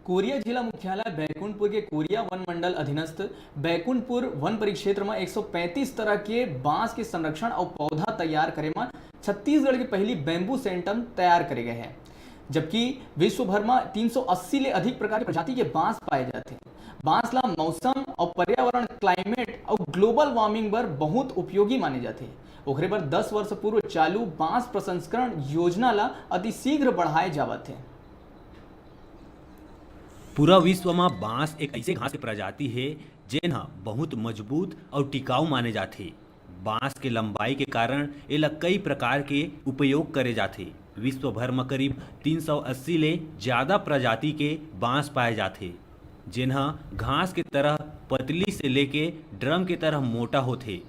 Korea जिला मुख्यालय बैकुंठपुर के कोरिया वन मंडल अधीनस्थ बैकुंठपुर वन परिक्षेत्र में 135 तरह के बांस के संरक्षण और पौधा तैयार करे में छत्तीसगढ़ की पहली बैम्बू सेंटम तैयार करे गए हैं, जबकि विश्व भर में 380 ले अधिक प्रकार की प्रजाति के बांस पाए जाते हैं। बांस ला मौसम और पर्यावरण क्लाइमेट और ग्लोबल वार्मिंग पर बहुत उपयोगी माने जाते हैं। ओकरे पर 10 वर्ष पूर्व चालू बांस प्रसंस्करण योजना ला अतिशीघ्र बढ़ाए जावत है। पूरा विश्व में बांस एक ऐसे घास के प्रजाति है जेन ह बहुत मजबूत और टिकाऊ माने जाते। बांस के लंबाई के कारण एला कई प्रकार के उपयोग करे जाते। विश्व भर में करीब 380 ले ज्यादा प्रजाति के बांस पाए जाते, जेन ह घास के तरह पतली से लेके ड्रम के तरह मोटा होते।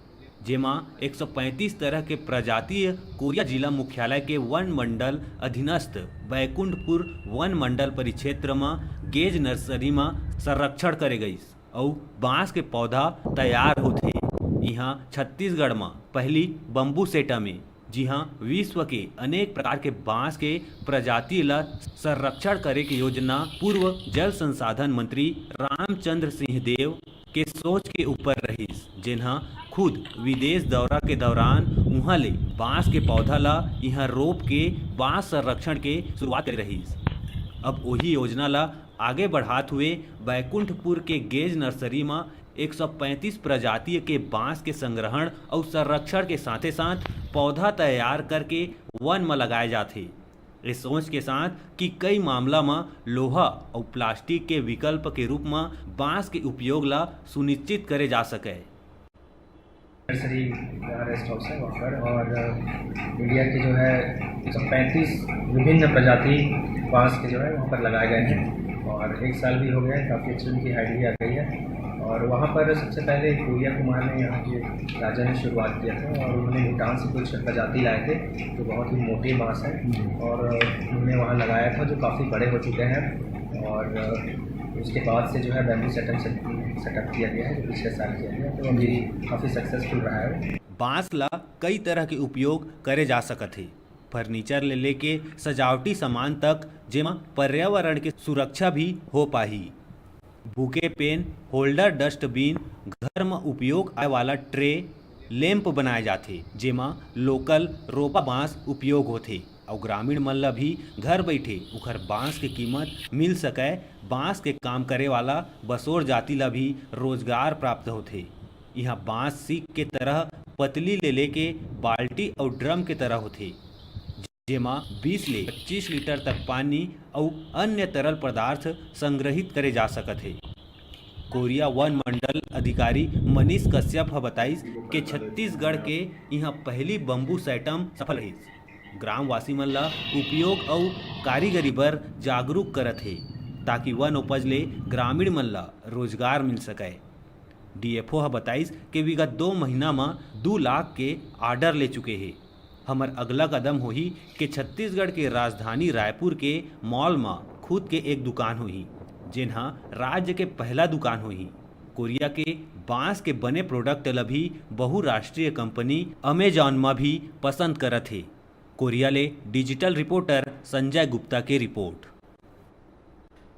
जेमा 135 तरह के प्रजातीय कोरिया जिला मुख्यालय के वन मंडल अधीनस्थ बैकुंठपुर वन मंडल परिक्षेत्र में गेज नर्सरी में संरक्षण करे गई और बांस के पौधा तैयार होते। यहाँ छत्तीसगढ़ में पहली बम्बू सेटा में जी हाँ विश्व के अनेक प्रकार के बांस के प्रजाति ला संरक्षण करे के योजना पूर्व जल संसाधन मंत्री रामचंद्र सिंह देव के सोच के ऊपर रही, जिन्हा खुद विदेश दौरा के दौरान उहाँ ले बांस के पौधा ला यहाँ रोप के बांस संरक्षण के शुरुआत कर रही। अब वही योजना ला आगे बढ़ाते हुए बैकुंठपुर के गेज नर्सरी में 135 प्रजाति के बांस के संग्रहण और संरक्षण के साथ साथ पौधा तैयार करके वन में लगाए जाते। इस सोच के साथ कि कई मामला में लोहा और प्लास्टिक के विकल्प के रूप में बांस के उपयोग ला सुनिश्चित करे जा सके। नर्सरी रेस्ट हाउस है वहाँ पर, और इंडिया के जो है 135 विभिन्न प्रजाति बांस के जो है वहाँ पर लगाए गए हैं, और एक साल भी हो गया है, काफ़ी अच्छी उनकी हाइट भी आ गई है। और वहाँ पर सबसे पहले कोरिया कुमार ने यहाँ के राजा ने शुरुआत किया था, और उन्होंने भूटान से कुछ प्रजाति लाए थे जो बहुत ही मोटे बांस हैं, और उन्होंने वहाँ लगाया था जो काफ़ी बड़े हो चुके हैं। और उसके बाद से जो है बैम्बू सेटअप किया गया है जो पिछले साल किया गया, तो अभी काफ़ी सक्सेसफुल रहा है। बांस ला कई तरह के उपयोग करे जा सकत है, फर्नीचर ले लेके सजावटी सामान तक, जेमा पर्यावरण के सुरक्षा भी हो पाही। बुके पेन होल्डर, डस्टबिन, घर में उपयोग आए वाला ट्रे, लैंप बनाए जाते, जेमा लोकल रोपा बांस उपयोग होते और ग्रामीण मन ला भी घर बैठे उखर बांस के कीमत मिल सके। बांस के काम करे वाला बसोर जाति ला भी रोजगार प्राप्त होते। यहाँ बांस सीक के तरह पतली ले लेके बाल्टी और ड्रम के तरह होते, जेमा 20 ले 25 लीटर तक पानी और अन्य तरल पदार्थ संग्रहित करे जा सकत है। कोरिया वन मंडल अधिकारी मनीष कश्यप बताइस कि छत्तीसगढ़ के यहाँ पहली बम्बू सेटम सफल रही। ग्रामवासी मन ला उपयोग और कारीगरी पर जागरूक करत है, ताकि वन उपज ले ग्रामीण मन ला रोजगार मिल सके। डीएफओ बताइस कि विगत 2 महीना में 2 लाख के आर्डर ले चुके हैं। हमार अगला कदम होही कि छत्तीसगढ़ के राजधानी रायपुर के मॉल में खुद के एक दुकान होही, जिन्हा राज्य के पहला दुकान होही। कोरिया के बांस के बने प्रोडक्ट ला भी बहुराष्ट्रीय कंपनी अमेजॉन में भी पसंद करत है। कोरिया ले डिजिटल रिपोर्टर संजय गुप्ता के रिपोर्ट।